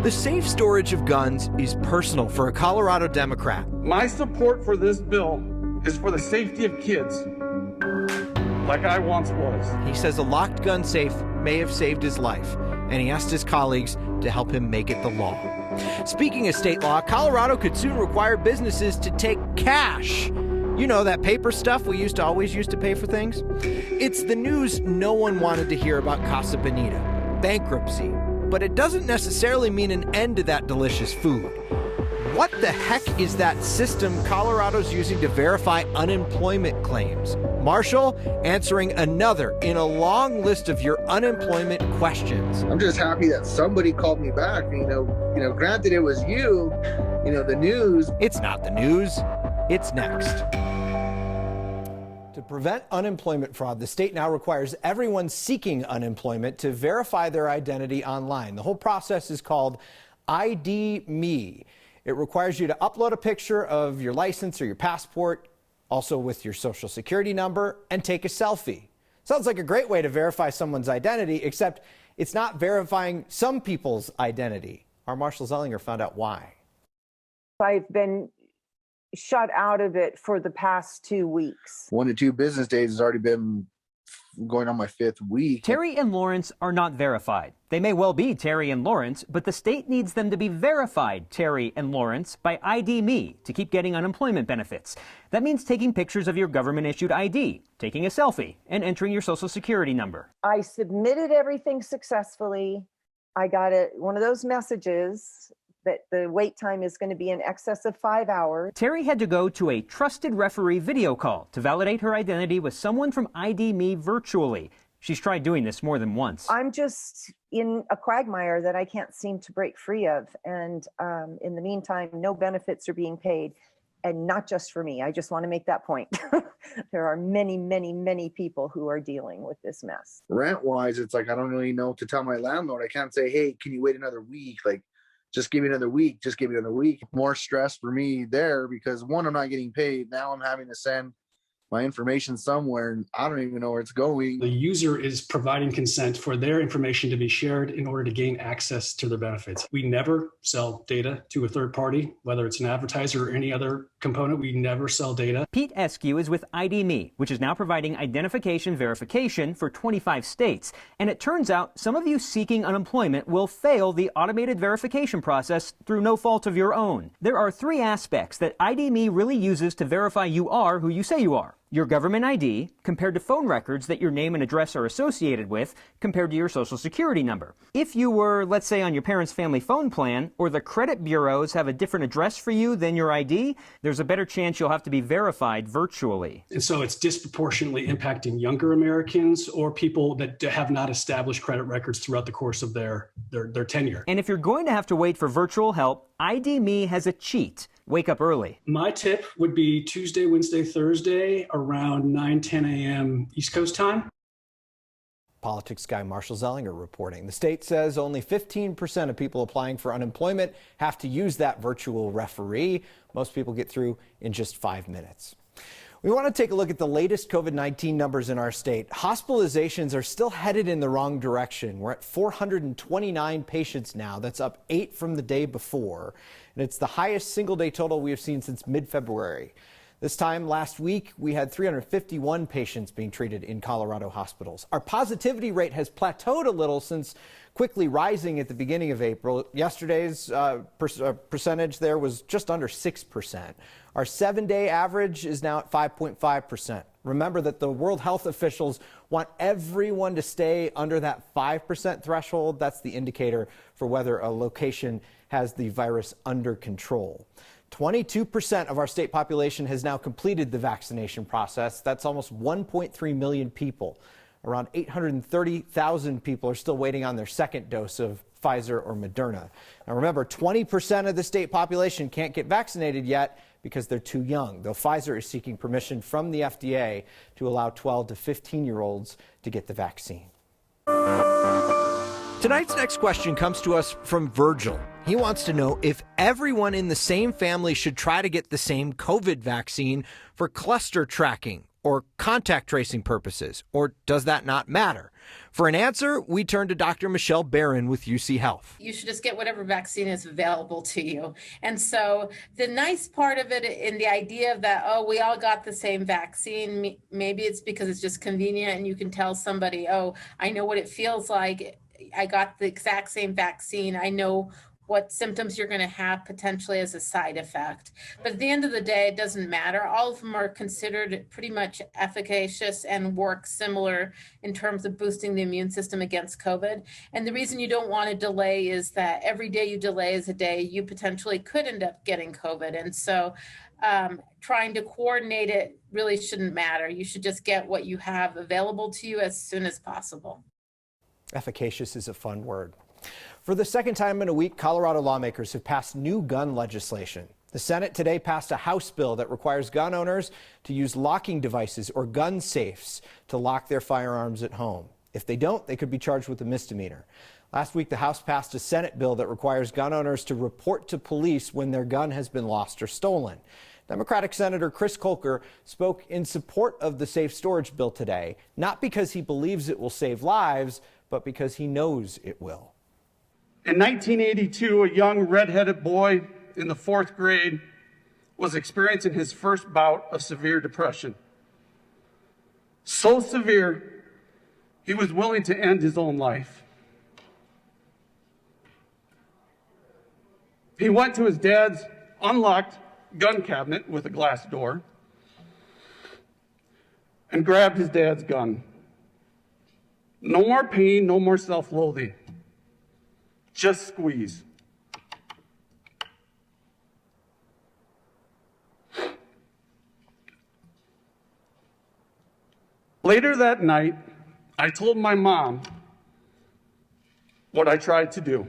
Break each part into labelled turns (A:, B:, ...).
A: The safe storage of guns is personal for a Colorado Democrat.
B: My support for this bill is for the safety of kids, like I once was.
A: He says a locked gun safe may have saved his life, and he asked his colleagues to help him make it the law. Speaking of state law, Colorado could soon require businesses to take cash. You know, that paper stuff we always used to pay for things? It's the news no one wanted to hear about Casa Bonita, bankruptcy. But it doesn't necessarily mean an end to that delicious food. What the heck is that system Colorado's using to verify unemployment claims? Marshall answering another in a long list of your unemployment questions.
C: I'm just happy that somebody called me back. Granted it was you, the news.
A: It's not the news. It's next. To prevent unemployment fraud, the state now requires everyone seeking unemployment to verify their identity online. The whole process is called ID Me. It requires you to upload a picture of your license or your passport, also with your social security number, and take a selfie. Sounds like a great way to verify someone's identity, except it's not verifying some people's identity. Our Marshall Zellinger found out why.
D: I've been shut out of it for the past 2 weeks.
C: 1 to 2 business days has already been going on my 5th week.
E: Terry and Lawrence are not verified. They may well be Terry and Lawrence, but the state needs them to be verified Terry and Lawrence by ID Me to keep getting unemployment benefits. That means taking pictures of your government-issued ID, taking a selfie, and entering your social security number.
D: I submitted everything successfully. I got one of those messages that the wait time is going to be in excess of 5 hours.
E: Terry had to go to a trusted referee video call to validate her identity with someone from ID Me virtually. She's tried doing this more than once.
D: I'm just in a quagmire that I can't seem to break free of. And in the meantime, no benefits are being paid. And not just for me. I just want to make that point. There are many, many, many people who are dealing with this mess.
C: Rent-wise, it's like I don't really know what to tell my landlord. I can't say, hey, can you wait another week? Like, just give me another week. Just give me another week. More stress for me there because, one, I'm not getting paid. Now I'm having to send my information somewhere and I don't even know where it's going.
F: The user is providing consent for their information to be shared in order to gain access to their benefits. We never sell data to a third party, whether it's an advertiser or any other component. We never sell data.
E: Pete Eskew is with ID Me, which is now providing identification verification for 25 states. And it turns out some of you seeking unemployment will fail the automated verification process through no fault of your own. There are 3 aspects that ID Me really uses to verify you are who you say you are. Your government ID, compared to phone records that your name and address are associated with, compared to your social security number. If you were, let's say, on your parents' family phone plan, or the credit bureaus have a different address for you than your ID, there's a better chance you'll have to be verified virtually.
F: And so it's disproportionately impacting younger Americans or people that have not established credit records throughout the course of their tenure.
E: And if you're going to have to wait for virtual help, ID Me has a cheat. Wake up early.
F: My tip would be Tuesday, Wednesday, Thursday around 9-10 a.m. East Coast time.
A: Politics guy Marshall Zellinger reporting. The state says only 15% of people applying for unemployment have to use that virtual referee. Most people get through in just 5 minutes. We want to take a look at the latest COVID-19 numbers in our state. Hospitalizations are still headed in the wrong direction. We're at 429 patients now. That's up 8 from the day before. And it's the highest single-day total we have seen since mid-February. This time last week, we had 351 patients being treated in Colorado hospitals. Our positivity rate has plateaued a little since quickly rising at the beginning of April. Yesterday's percentage there was just under 6%. Our 7-day average is now at 5.5%. Remember that the World Health officials want everyone to stay under that 5% threshold. That's the indicator for whether a location has the virus under control. 22% of our state population has now completed the vaccination process. That's almost 1.3 million people. Around 830,000 people are still waiting on their second dose of Pfizer or Moderna. Now remember, 20% of the state population can't get vaccinated yet because they're too young, though Pfizer is seeking permission from the FDA to allow 12 to 15-year-olds to get the vaccine. Tonight's next question comes to us from Virgil. He wants to know if everyone in the same family should try to get the same COVID vaccine for cluster tracking, or contact tracing purposes? Or does that not matter? For an answer, we turn to Dr. Michelle Barron with UC Health.
G: You should just get whatever vaccine is available to you. And so the nice part of it in the idea of that, oh, we all got the same vaccine, maybe it's because it's just convenient and you can tell somebody, oh, I know what it feels like. I got the exact same vaccine. I know what symptoms you're going to have potentially as a side effect. But at the end of the day, it doesn't matter. All of them are considered pretty much efficacious and work similar in terms of boosting the immune system against COVID. And the reason you don't want to delay is that every day you delay is a day you potentially could end up getting COVID. And so trying to coordinate it really shouldn't matter. You should just get what you have available to you as soon as possible.
A: Efficacious is a fun word. For the second time in a week, Colorado lawmakers have passed new gun legislation. The Senate today passed a House bill that requires gun owners to use locking devices or gun safes to lock their firearms at home. If they don't, they could be charged with a misdemeanor. Last week, the House passed a Senate bill that requires gun owners to report to police when their gun has been lost or stolen. Democratic Senator Chris Colker spoke in support of the safe storage bill today, not because he believes it will save lives, but because he knows it will.
B: In 1982, a young red-headed boy in the 4th grade was experiencing his first bout of severe depression. So severe, he was willing to end his own life. He went to his dad's unlocked gun cabinet with a glass door and grabbed his dad's gun. No more pain, no more self-loathing. Just squeeze. Later that night, I told my mom what I tried to do.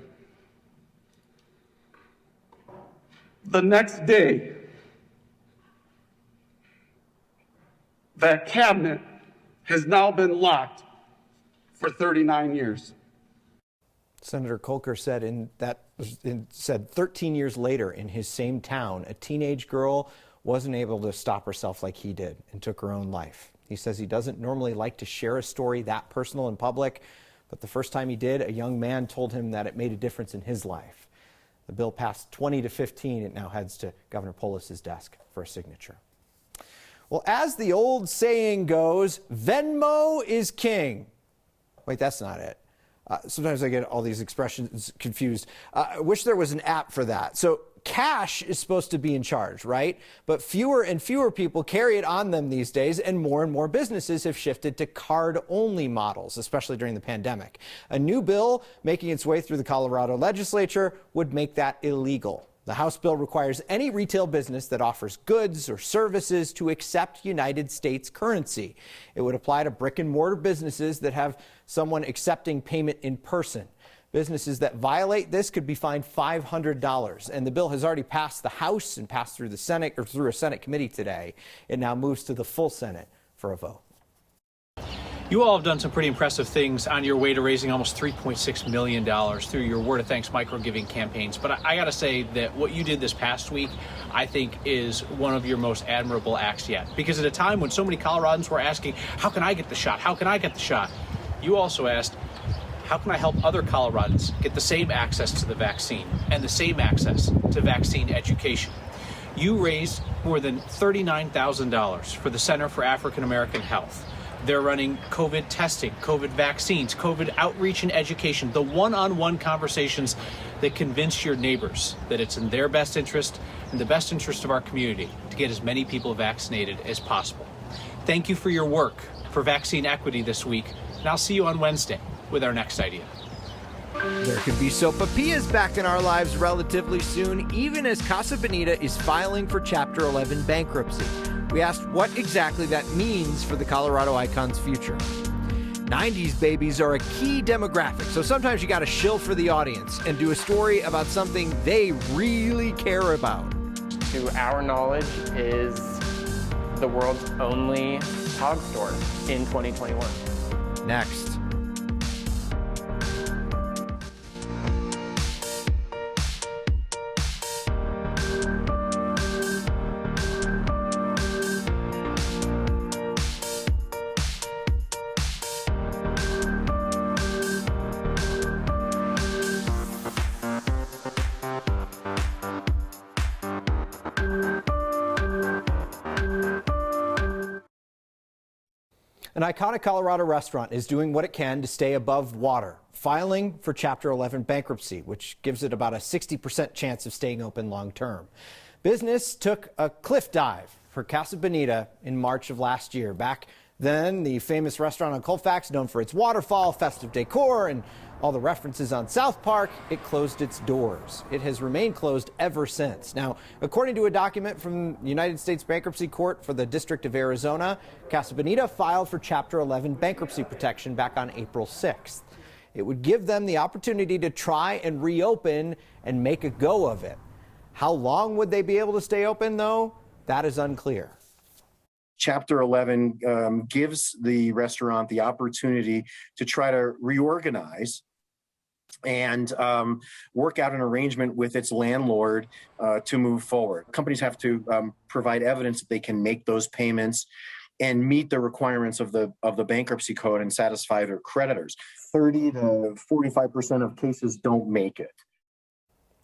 B: The next day, that cabinet has now been locked for 39 years.
A: Senator Colker said 13 years later in his same town, a teenage girl wasn't able to stop herself like he did and took her own life. He says he doesn't normally like to share a story that personal in public, but the first time he did, a young man told him that it made a difference in his life. The bill passed 20-15. It now heads to Governor Polis's desk for a signature. Well, as the old saying goes, Venmo is king. Wait, that's not it. Sometimes I get all these expressions confused. I wish there was an app for that. So cash is supposed to be in charge, right? But fewer and fewer people carry it on them these days, and more businesses have shifted to card-only models, especially during the pandemic. A new bill making its way through the Colorado legislature would make that illegal. The House bill requires any retail business that offers goods or services to accept United States currency. It would apply to brick and mortar businesses that have someone accepting payment in person. Businesses that violate this could be fined $500. And the bill has already passed the House and passed through the Senate or through a Senate committee today. It now moves to the full Senate for a vote.
H: You all have done some pretty impressive things on your way to raising almost $3.6 million through your Word of Thanks micro-giving campaigns. But I got to say that what you did this past week, I think, is one of your most admirable acts yet. Because at a time when so many Coloradans were asking, how can I get the shot? How can I get the shot? You also asked, how can I help other Coloradans get the same access to the vaccine and the same access to vaccine education? You raised more than $39,000 for the Center for African American Health. They're running COVID testing, COVID vaccines, COVID outreach and education, the one-on-one conversations that convince your neighbors that it's in their best interest and the best interest of our community to get as many people vaccinated as possible. Thank you for your work for vaccine equity this week, and I'll see you on Wednesday with our next idea.
A: There could be sopapillas back in our lives relatively soon, even as Casa Bonita is filing for Chapter 11 bankruptcy. We asked what exactly that means for the Colorado Icon's future. 90s babies are a key demographic, so sometimes you got to shill for the audience and do a story about something they really care about.
I: To our knowledge, is the world's only Pogs store in 2021.
A: Next. An iconic Colorado restaurant is doing what it can to stay above water, filing for Chapter 11 bankruptcy, which gives it about a 60% chance of staying open long term. Business took a cliff dive for Casa Bonita in March of last year. Back then, the famous restaurant on Colfax, known for its waterfall, festive decor, and all the references on South Park, it closed its doors. It has remained closed ever since. Now, according to a document from the United States Bankruptcy Court for the District of Arizona, Casa Bonita filed for Chapter 11 bankruptcy protection back on April 6th. It would give them the opportunity to try and reopen and make a go of it. How long would they be able to stay open, though? That is unclear.
J: Chapter 11 gives the restaurant the opportunity to try to reorganize and work out an arrangement with its landlord to move forward. Companies have to provide evidence that they can make those payments and meet the requirements of the bankruptcy code and satisfy their creditors. 30 to 45% of cases don't make it.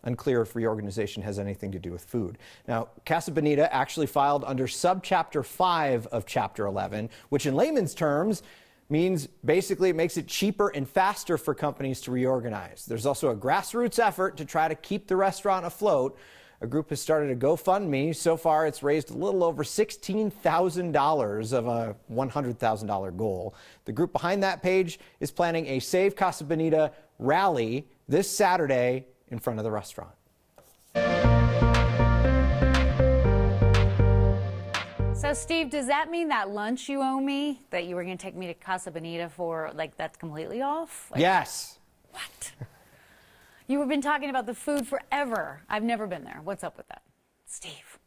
A: Unclear if reorganization has anything to do with food. Now, Casa Bonita actually filed under Subchapter 5 of Chapter 11, which in layman's terms means basically it makes it cheaper and faster for companies to reorganize. There's also a grassroots effort to try to keep the restaurant afloat. A group has started a GoFundMe. So far, it's raised a little over $16,000 of a $100,000 goal. The group behind that page is planning a Save Casa Bonita rally this Saturday in front of the restaurant.
K: So, Steve, does that mean that lunch you owe me, that you were going to take me to Casa Bonita for, like, that's completely off? Like,
A: yes.
K: What? You have been talking about the food forever. I've never been there. What's up with that? Steve.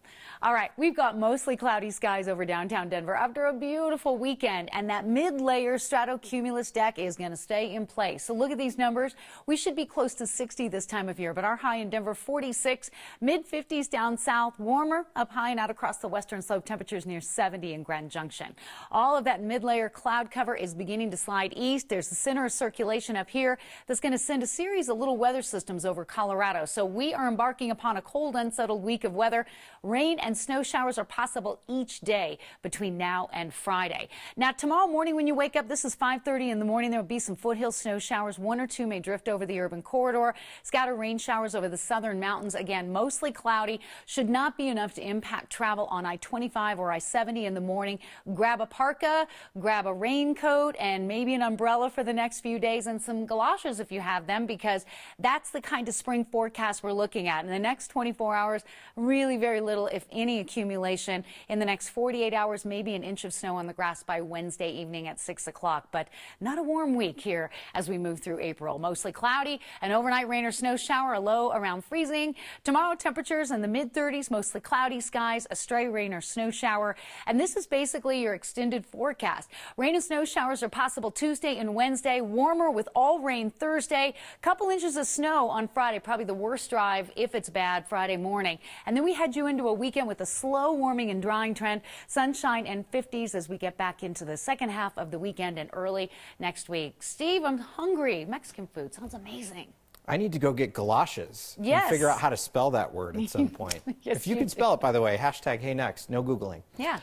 K: All right, we've got mostly cloudy skies over downtown Denver after a beautiful weekend, and that mid-layer stratocumulus deck is going to stay in place. So look at these numbers. We should be close to 60 this time of year, but our high in Denver, 46, mid-50s down south, warmer up high and out across the western slope, temperatures near 70 in Grand Junction. All of that mid-layer cloud cover is beginning to slide east. There's a center of circulation up here that's going to send a series of little weather systems over Colorado. So we are embarking upon a cold, unsettled week of weather. Rain and snow showers are possible each day between now and Friday. Now, tomorrow morning when you wake up, this is 5:30 in the morning, there will be some foothill snow showers. One or two may drift over the urban corridor. Scattered rain showers over the southern mountains. Again, mostly cloudy. Should not be enough to impact travel on I-25 or I-70 in the morning. Grab a parka, grab a raincoat, and maybe an umbrella for the next few days, and some galoshes if you have them, because that's the kind of spring forecast we're looking at. In the next 24 hours, really very little, if any, accumulation. In the next 48 hours, maybe an inch of snow on the grass by Wednesday evening at 6 o'clock. But not a warm week here as we move through April. Mostly cloudy, an overnight rain or snow shower, a low around freezing. Tomorrow, temperatures in the mid-30s, mostly cloudy skies, a stray rain or snow shower. And this is basically your extended forecast. Rain and snow showers are possible Tuesday and Wednesday. Warmer with all rain Thursday. Couple inches of snow on Friday, probably the worst drive if it's bad Friday morning. And then we head you into a weekend with a slow warming and drying trend, sunshine and 50s as we get back into the second half of the weekend and early next week. Steve, I'm hungry. Mexican food sounds amazing.
A: I need to go get galoshes
K: Yes.
A: and figure out how to spell that word at some point.
K: Yes,
A: if you
K: you
A: can
K: do.
A: spell it, by the way, hashtag hey next, no Googling.
K: Yeah.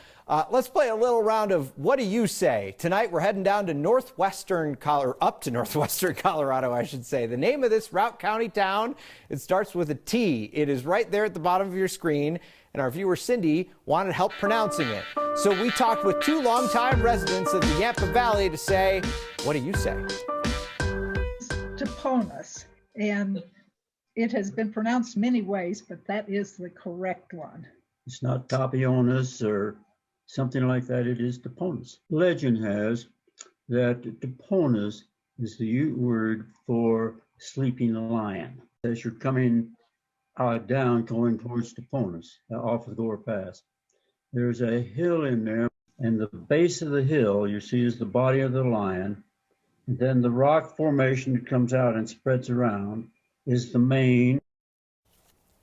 A: Let's play a little round of what do you say? Tonight we're heading down to up to northwestern Colorado, I should say. The name of this Routt County town, it starts with a T. It is right there at the bottom of your screen, and our viewer Cindy wanted help pronouncing it. So we talked with two longtime residents of the Yampa Valley to say, what do you say?
L: Toponus, and it has been pronounced many ways, but that is the correct one.
M: It's not Tapionis or something like that. It is Toponus. Legend has that Toponus is the Ute word for sleeping lion. As you're coming down, going towards Toponus, off of Gore Pass, there's a hill in there, and the base of the hill you see is the body of the lion. And then the rock formation that comes out and spreads around is the mane.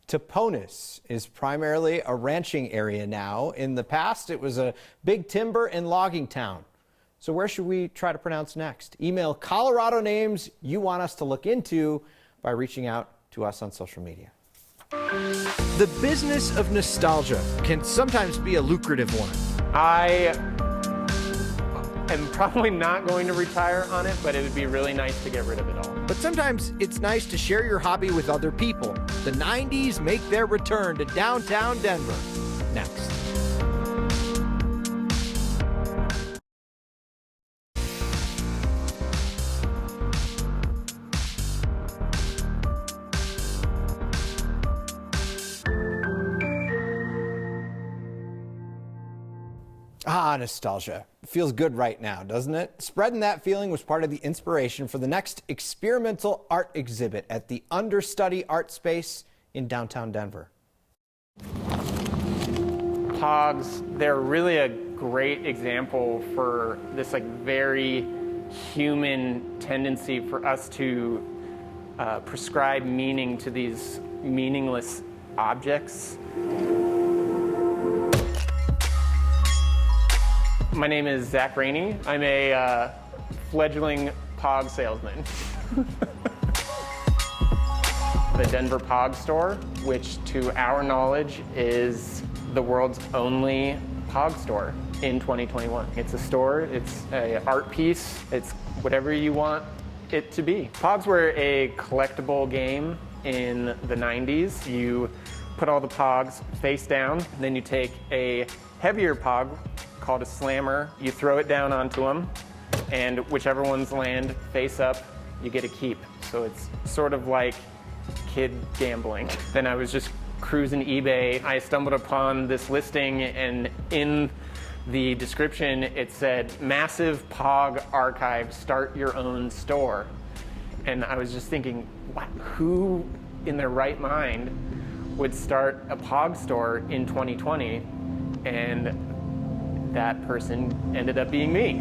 A: Toponus is primarily a ranching area now. In the past, it was a big timber and logging town. So where should we try to pronounce next? Email Colorado names you want us to look into by reaching out to us on social media. The business of nostalgia can sometimes be a lucrative one.
I: am probably not going to retire on it, but it would be really nice to get rid of it all.
A: But sometimes it's nice to share your hobby with other people. The 90s make their return to downtown Denver. Next. Ah, nostalgia. Feels good right now, doesn't it? Spreading that feeling was part of the inspiration for the next experimental art exhibit at the Understudy Art Space in downtown Denver.
I: Pogs, they're really a great example for this very human tendency for us to prescribe meaning to these meaningless objects. My name is Zach Rainey. I'm a fledgling Pog salesman. The Denver Pog store, which to our knowledge is the world's only Pog store in 2021. It's a store, it's an art piece, it's whatever you want it to be. Pogs were a collectible game in the 90s. You put all the Pogs face down, and then you take a heavier Pog called a slammer, you throw it down onto them, and whichever ones land face up, you get a keep. So it's sort of like kid gambling. Then I was just cruising eBay. I stumbled upon this listing, and in the description it said, "Massive Pog archive, start your own store." And I was just thinking, what? Who in their right mind would start a Pog store in 2020? And that person ended up being me.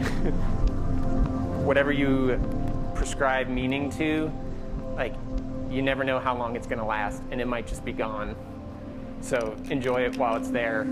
I: Whatever you prescribe meaning to, you never know how long it's gonna last, and it might just be gone. So enjoy it while it's there.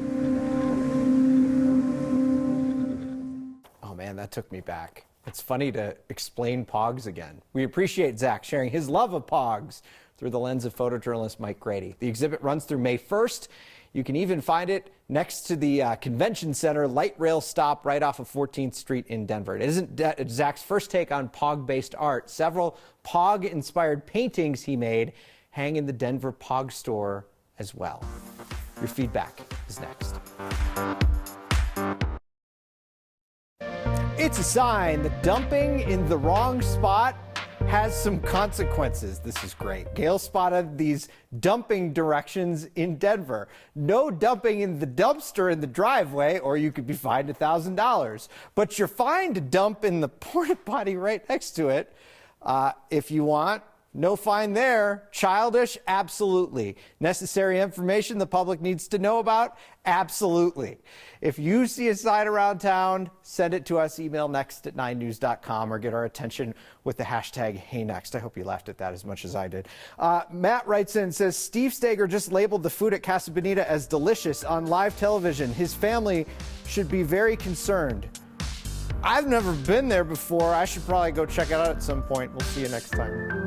A: Oh man, that took me back. It's funny to explain Pogs again. We appreciate Zach sharing his love of Pogs through the lens of photojournalist Mike Grady. The exhibit runs through May 1st. You can even find it next to the Convention Center light rail stop right off of 14th Street in Denver. It isn't Zach's first take on Pog-based art. Several Pog-inspired paintings he made hang in the Denver Pog store as well. Your feedback is next. It's a sign that dumping in the wrong spot has some consequences. This is great. Gail spotted these dumping directions in Denver. No dumping in the dumpster in the driveway, or you could be fined $1,000. But you're fine to dump in the porta potty right next to it if you want. No fine there. Childish? Absolutely. Necessary information the public needs to know about? Absolutely. If you see a sign around town, send it to us. Email next@9news.com or get our attention with the hashtag HeyNext. I hope you laughed at that as much as I did. Matt writes in and says, Steve Staeger just labeled the food at Casa Bonita as delicious on live television. His family should be very concerned. I've never been there before. I should probably go check it out at some point. We'll see you next time.